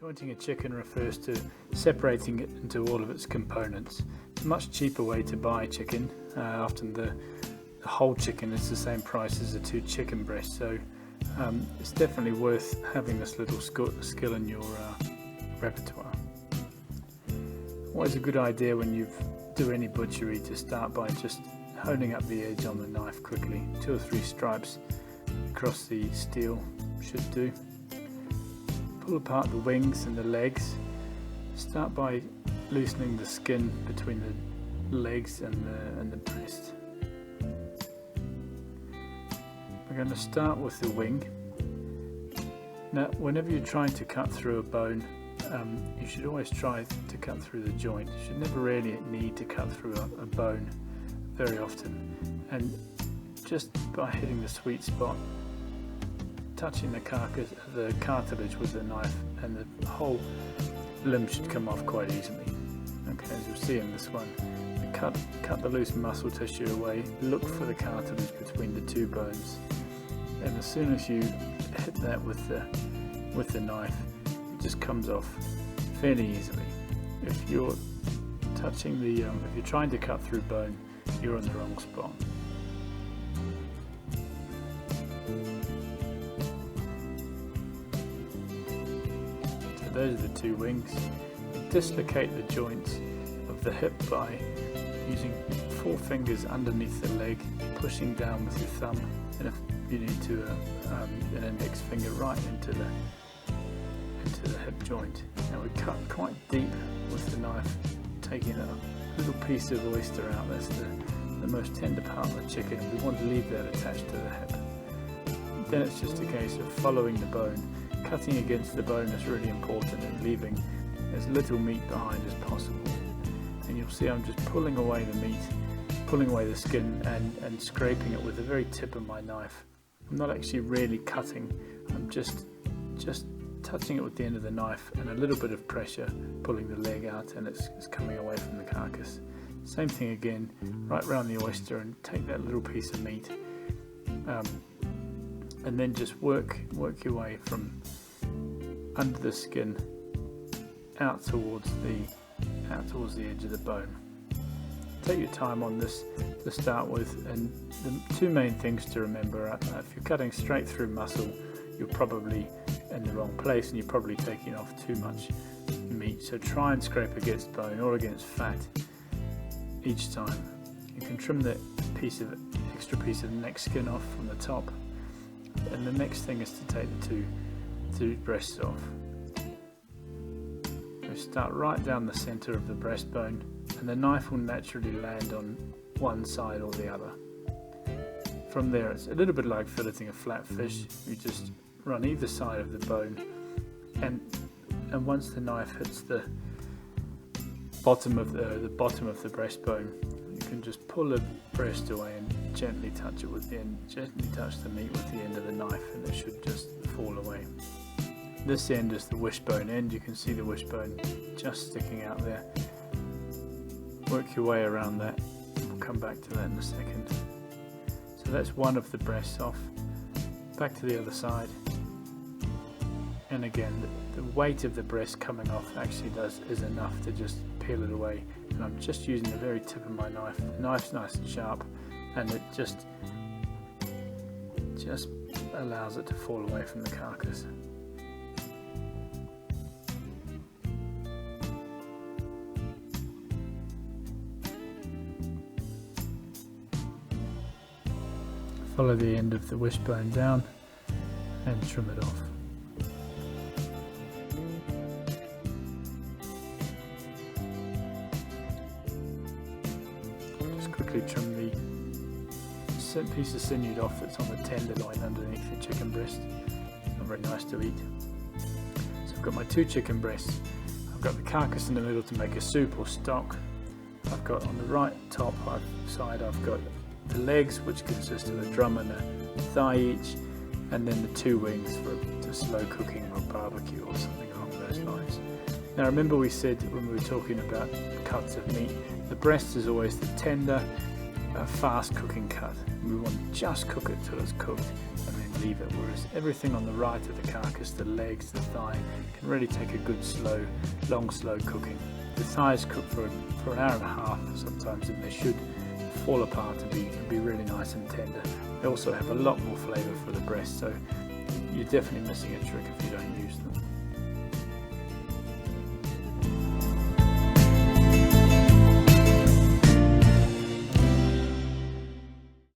Jointing a chicken refers to separating it into all of its components. It's a much cheaper way to buy chicken. Often the whole chicken is the same price as the 2 chicken breasts, so it's definitely worth having this little skill in your repertoire. Always a good idea when you do any butchery to start by just honing up the edge on the knife quickly. 2 or 3 stripes across the steel should do. Pull apart the wings and the legs. Start by loosening the skin between the legs and the breast. We're going to start with the wing. Now, whenever you're trying to cut through a bone, you should always try to cut through the joint. You should never really need to cut through a bone very often. And just by hitting the sweet spot, touching the cartilage with the knife, and the whole limb should come off quite easily. Okay, as you'll see in this one, cut the loose muscle tissue away, look for the cartilage between the 2 bones, and as soon as you hit that with the knife, it just comes off fairly easily. If you're touching if you're trying to cut through bone, you're in the wrong spot. Those are the 2 wings. Dislocate the joints of the hip by using 4 fingers underneath the leg, pushing down with your thumb, and if you need to, an index finger right into the hip joint. Now we cut quite deep with the knife, taking a little piece of oyster out. That's the most tender part of the chicken, and we want to leave that attached to the hip. Then it's just a case of following the bone. Cutting against the bone is really important, and leaving as little meat behind as possible. And you'll see I'm just pulling away the meat, pulling away the skin, and scraping it with the very tip of my knife. I'm not actually really cutting, I'm just touching it with the end of the knife, and a little bit of pressure pulling the leg out, and it's coming away from the carcass. Same thing again, right round the oyster, and take that little piece of meat, and then just work your way from under the skin out towards the edge of the bone. Take your time on this to start with, and the 2 main things to remember are, if you're cutting straight through muscle, you're probably in the wrong place and you're probably taking off too much meat, so try and scrape against bone or against fat each time. You can trim the extra piece of neck skin off from the top, and the next thing is to take the two breasts off. So start right down the center of the breastbone, and the knife will naturally land on one side or the other. From there, it's a little bit like filleting a flat fish. You just run either side of the bone, and once the knife hits the bottom of the breastbone, you can just pull the breast away and gently touch the meat with the end of the knife, and it should just fall away. This end is the wishbone end. You can see the wishbone just sticking out there. Work your way around that. We'll come back to that in a second. So that's one of the breasts off. Back to the other side. And again, the weight of the breast coming off actually is enough to just peel it away. And I'm just using the very tip of my knife. The knife's nice and sharp, and it just allows it to fall away from the carcass. Follow the end of the wishbone down and trim it off. Just quickly trim the piece of sinew off that's on the tenderloin underneath the chicken breast. Not very nice to eat. So I've got my 2 chicken breasts. I've got the carcass in the middle to make a soup or stock. I've got on the right top side, I've got the legs, which consist of a drum and a thigh each, and then the 2 wings for slow cooking or barbecue or something along those lines. Now remember, we said when we were talking about cuts of meat, the breast is always the tender, fast cooking cut. We want to just cook it till it's cooked, and then leave it, whereas everything on the right of the carcass, the legs, the thigh, can really take a good long slow cooking. The thighs cook for an hour and a half sometimes, and they should fall apart and be really nice and tender. They also have a lot more flavour for the breast, so you're definitely missing a trick if you don't use them.